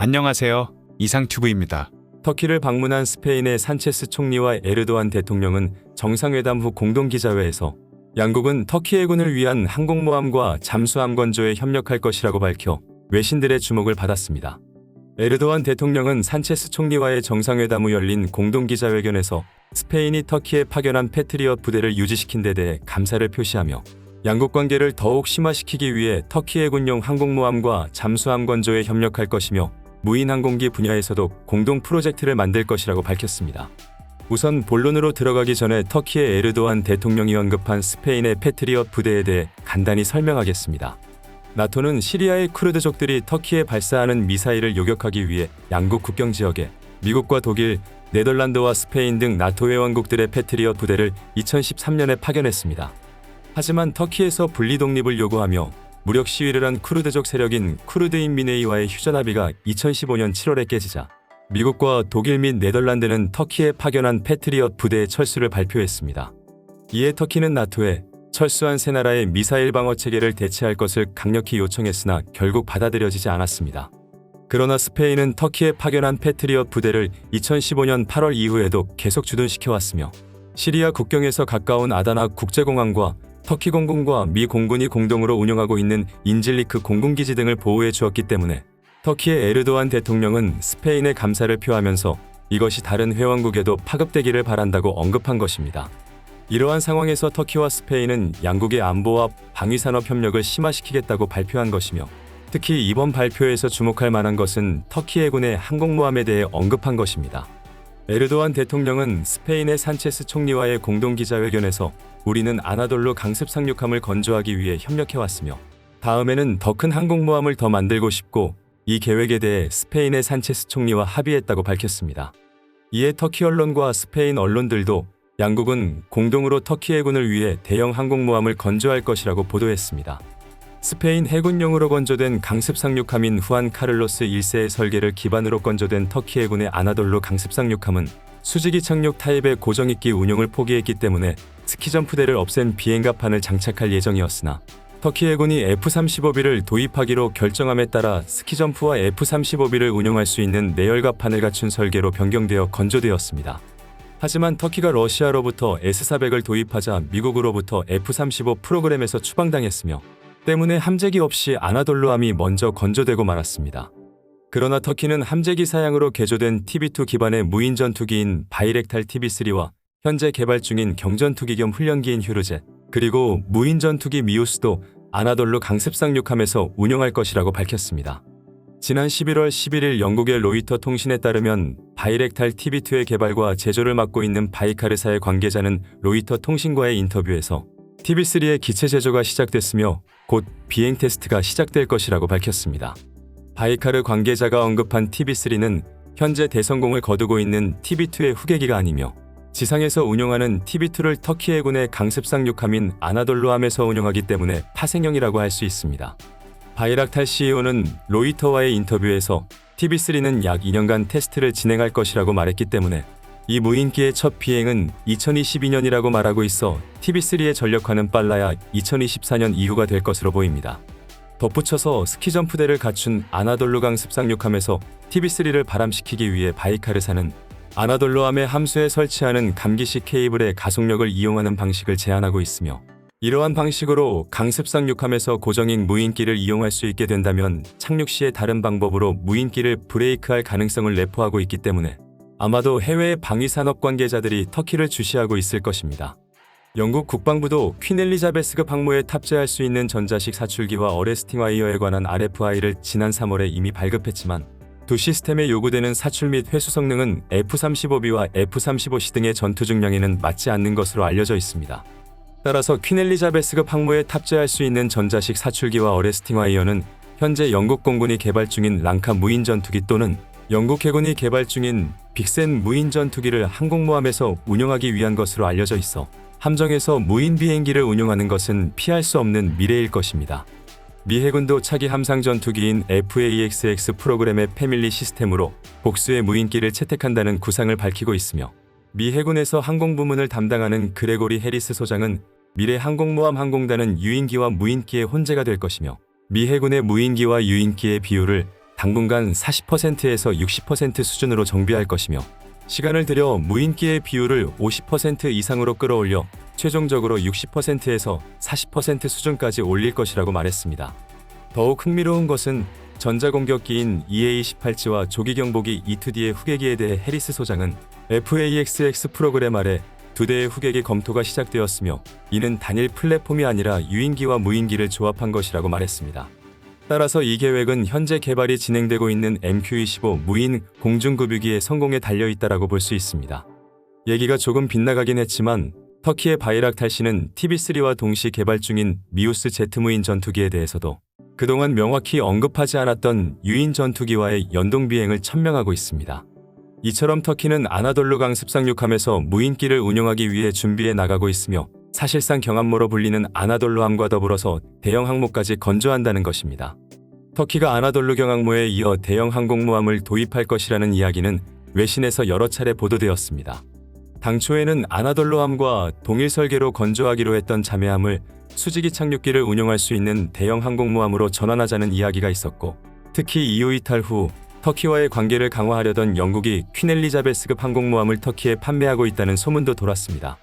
안녕하세요. 이상튜브입니다. 터키를 방문한 스페인의 산체스 총리와 에르도안 대통령은 정상회담 후 공동기자회에서 양국은 터키 해군을 위한 항공모함과 잠수함 건조에 협력할 것이라고 밝혀 외신들의 주목을 받았습니다. 에르도안 대통령은 산체스 총리와의 정상회담 후 열린 공동기자회견에서 스페인이 터키에 파견한 패트리엇 부대를 유지시킨 데 대해 감사를 표시하며 양국 관계를 더욱 심화시키기 위해 터키 해군용 항공모함과 잠수함 건조에 협력할 것이며 무인항공기 분야에서도 공동 프로젝트를 만들 것이라고 밝혔습니다. 우선 본론으로 들어가기 전에 터키의 에르도안 대통령이 언급한 스페인의 패트리엇 부대에 대해 간단히 설명하겠습니다. 나토는 시리아의 쿠르드족들이 터키에 발사하는 미사일을 요격하기 위해 양국 국경 지역에 미국과 독일, 네덜란드와 스페인 등 나토 회원국들의 패트리엇 부대를 2013년에 파견했습니다. 하지만 터키에서 분리 독립을 요구하며 무력 시위를 한 쿠르드족 세력인 쿠르드인민회의와의 휴전합의가 2015년 7월에 깨지자 미국과 독일 및 네덜란드는 터키에 파견한 패트리엇 부대의 철수를 발표했습니다. 이에 터키는 나토에 철수한 세 나라의 미사일 방어 체계를 대체할 것을 강력히 요청했으나 결국 받아들여지지 않았습니다. 그러나 스페인은 터키에 파견한 패트리엇 부대를 2015년 8월 이후에도 계속 주둔시켜왔으며 시리아 국경에서 가까운 아다나 국제공항과 터키 공군과 미 공군이 공동으로 운영하고 있는 인질리크 공군기지 등을 보호해 주었기 때문에 터키의 에르도안 대통령은 스페인에 감사를 표하면서 이것이 다른 회원국에도 파급되기를 바란다고 언급한 것입니다. 이러한 상황에서 터키와 스페인은 양국의 안보와 방위산업 협력을 심화시키겠다고 발표한 것이며 특히 이번 발표에서 주목할 만한 것은 터키 해군의 항공모함에 대해 언급한 것입니다. 에르도안 대통령은 스페인의 산체스 총리와의 공동기자회견에서 우리는 아나돌루 강습 상륙함을 건조하기 위해 협력해왔으며 다음에는 더 큰 항공모함을 더 만들고 싶고 이 계획에 대해 스페인의 산체스 총리와 합의했다고 밝혔습니다. 이에 터키 언론과 스페인 언론들도 양국은 공동으로 터키 해군을 위해 대형 항공모함을 건조할 것이라고 보도했습니다. 스페인 해군용으로 건조된 강습 상륙함인 후안 카를로스 1세의 설계를 기반으로 건조된 터키 해군의 아나돌루 강습 상륙함은 수직이 착륙 타입의 고정익기 운용을 포기했기 때문에 스키점프대를 없앤 비행갑판을 장착할 예정이었으나 터키 해군이 F-35B를 도입하기로 결정함에 따라 스키점프와 F-35B를 운용할 수 있는 내열갑판을 갖춘 설계로 변경되어 건조되었습니다. 하지만 터키가 러시아로부터 S-400을 도입하자 미국으로부터 F-35 프로그램에서 추방당했으며 때문에 함재기 없이 아나돌루함이 먼저 건조되고 말았습니다. 그러나 터키는 함재기 사양으로 개조된 TB2 기반의 무인 전투기인 바이렉탈 TB3와 현재 개발 중인 경전투기 겸 훈련기인 휴르젯, 그리고 무인 전투기 미우스도 아나돌루 강습 상륙함에서 운용할 것이라고 밝혔습니다. 지난 11월 11일 영국의 로이터 통신에 따르면 바이렉탈 TB2의 개발과 제조를 맡고 있는 바이카르사의 관계자는 로이터 통신과의 인터뷰에서 TB3의 기체 제조가 시작됐으며 곧 비행 테스트가 시작될 것이라고 밝혔습니다. 바이카르 관계자가 언급한 TB3는 현재 대성공을 거두고 있는 TB2의 후계기가 아니며 지상에서 운용하는 TB2를 터키 해군의 강습 상륙함인 아나돌루함에서 운용하기 때문에 파생형이라고 할 수 있습니다. 바이락탈 CEO는 로이터와의 인터뷰에서 TB3는 약 2년간 테스트를 진행할 것이라고 말했기 때문에 이 무인기의 첫 비행은 2022년이라고 말하고 있어 TB3의 전력화는 빨라야 2024년 이후가 될 것으로 보입니다. 덧붙여서 스키점프대를 갖춘 아나돌루 강습 상륙함에서 TB3를 발암시키기 위해 바이카르사는 아나돌루함의 함수에 설치하는 감기식 케이블의 가속력을 이용하는 방식을 제안하고 있으며 이러한 방식으로 강습 상륙함에서 고정익 무인기를 이용할 수 있게 된다면 착륙 시에 다른 방법으로 무인기를 브레이크할 가능성을 내포하고 있기 때문에 아마도 해외의 방위산업 관계자들이 터키를 주시하고 있을 것입니다. 영국 국방부도 퀸 엘리자베스급 항모에 탑재할 수 있는 전자식 사출기와 어레스팅 와이어에 관한 RFI를 지난 3월에 이미 발급했지만 두 시스템에 요구되는 사출 및 회수 성능은 F-35B와 F-35C 등의 전투 중량에는 맞지 않는 것으로 알려져 있습니다. 따라서 퀸 엘리자베스급 항모에 탑재할 수 있는 전자식 사출기와 어레스팅 와이어는 현재 영국 공군이 개발 중인 랑카 무인 전투기 또는 영국 해군이 개발 중인 빅센 무인 전투기를 항공모함에서 운용하기 위한 것으로 알려져 있어 함정에서 무인 비행기를 운용하는 것은 피할 수 없는 미래일 것입니다. 미 해군도 차기 함상 전투기인 FAXX 프로그램의 패밀리 시스템으로 복수의 무인기를 채택한다는 구상을 밝히고 있으며 미 해군에서 항공부문을 담당하는 그레고리 해리스 소장은 미래 항공모함 항공단은 유인기와 무인기의 혼재가 될 것이며 미 해군의 무인기와 유인기의 비율을 당분간 40%에서 60% 수준으로 정비할 것이며 시간을 들여 무인기의 비율을 50% 이상으로 끌어올려 최종적으로 60%에서 40% 수준까지 올릴 것이라고 말했습니다. 더욱 흥미로운 것은 전자공격기인 EA-18G와 조기경보기 E2D의 후계기에 대해 해리스 소장은 FAXX 프로그램 아래 두 대의 후계기 검토가 시작되었으며 이는 단일 플랫폼이 아니라 유인기와 무인기를 조합한 것이라고 말했습니다. 따라서 이 계획은 현재 개발이 진행되고 있는 MQ-25 무인 공중급유기의 성공에 달려있다라고 볼 수 있습니다. 얘기가 조금 빗나가긴 했지만 터키의 바이락탈-C는 TB3와 동시 개발 중인 미우스 제트 무인 전투기에 대해서도 그동안 명확히 언급하지 않았던 유인 전투기와의 연동 비행을 천명하고 있습니다. 이처럼 터키는 아나돌루 강 습상육함에서 무인기를 운용하기 위해 준비해 나가고 있으며 사실상 경함모로 불리는 아나돌루함과 더불어서 대형 항모까지 건조한다는 것입니다. 터키가 아나돌루 경항모에 이어 대형 항공모함을 도입할 것이라는 이야기는 외신에서 여러 차례 보도되었습니다. 당초에는 아나돌루함과 동일 설계로 건조하기로 했던 자매함을 수직이 착륙기를 운용할 수 있는 대형 항공모함으로 전환하자는 이야기가 있었고, 특히 EU 이탈 후 터키와의 관계를 강화하려던 영국이 퀸 엘리자베스급 항공모함을 터키에 판매하고 있다는 소문도 돌았습니다.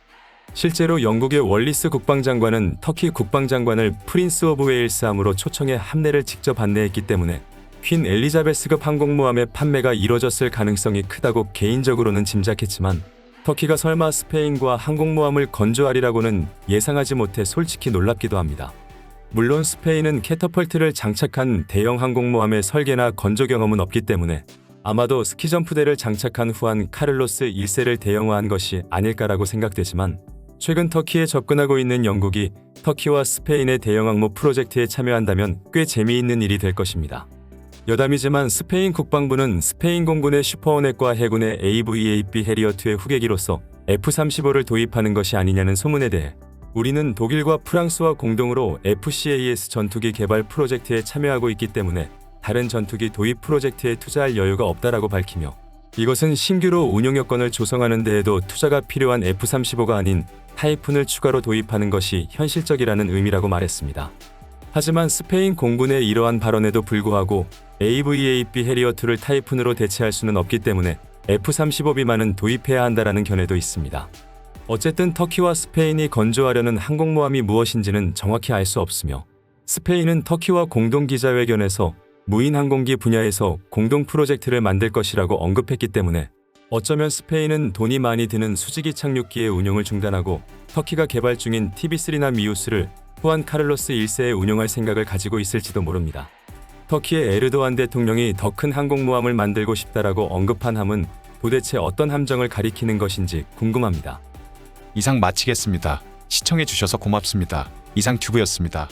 실제로 영국의 월리스 국방장관은 터키 국방장관을 프린스 오브 웨일스함으로 초청해 함대를 직접 안내했기 때문에 퀸 엘리자베스급 항공모함의 판매가 이뤄졌을 가능성이 크다고 개인적으로는 짐작했지만 터키가 설마 스페인과 항공모함을 건조하리라고는 예상하지 못해 솔직히 놀랍기도 합니다. 물론 스페인은 캐터펄트를 장착한 대형 항공모함의 설계나 건조 경험은 없기 때문에 아마도 스키점프대를 장착한 후한 카를로스 1세를 대형화한 것이 아닐까라고 생각되지만 최근 터키에 접근하고 있는 영국이 터키와 스페인의 대형 항모 프로젝트에 참여한다면 꽤 재미있는 일이 될 것입니다. 여담이지만 스페인 국방부는 스페인 공군의 슈퍼호넷과 해군의 AVAP 해리어트의 후계기로서 F-35를 도입하는 것이 아니냐는 소문에 대해 우리는 독일과 프랑스와 공동으로 FCAS 전투기 개발 프로젝트에 참여하고 있기 때문에 다른 전투기 도입 프로젝트에 투자할 여유가 없다라고 밝히며 이것은 신규로 운용 여건을 조성하는 데에도 투자가 필요한 F-35가 아닌 타이푼을 추가로 도입하는 것이 현실적이라는 의미라고 말했습니다. 하지만 스페인 공군의 이러한 발언에도 불구하고 AVAP 해리어트를 타이푼으로 대체할 수는 없기 때문에 F-35B만은 도입해야 한다라는 견해도 있습니다. 어쨌든 터키와 스페인이 건조하려는 항공모함이 무엇인지는 정확히 알 수 없으며 스페인은 터키와 공동기자회견에서 무인 항공기 분야에서 공동 프로젝트를 만들 것이라고 언급했기 때문에 어쩌면 스페인은 돈이 많이 드는 수직이 착륙기의 운용을 중단하고 터키가 개발 중인 TB3나 미우스를 후안 카를로스 1세에 운용할 생각을 가지고 있을지도 모릅니다. 터키의 에르도안 대통령이 더 큰 항공모함을 만들고 싶다라고 언급한 함은 도대체 어떤 함정을 가리키는 것인지 궁금합니다. 이상 마치겠습니다. 시청해주셔서 고맙습니다. 이상튜브였습니다.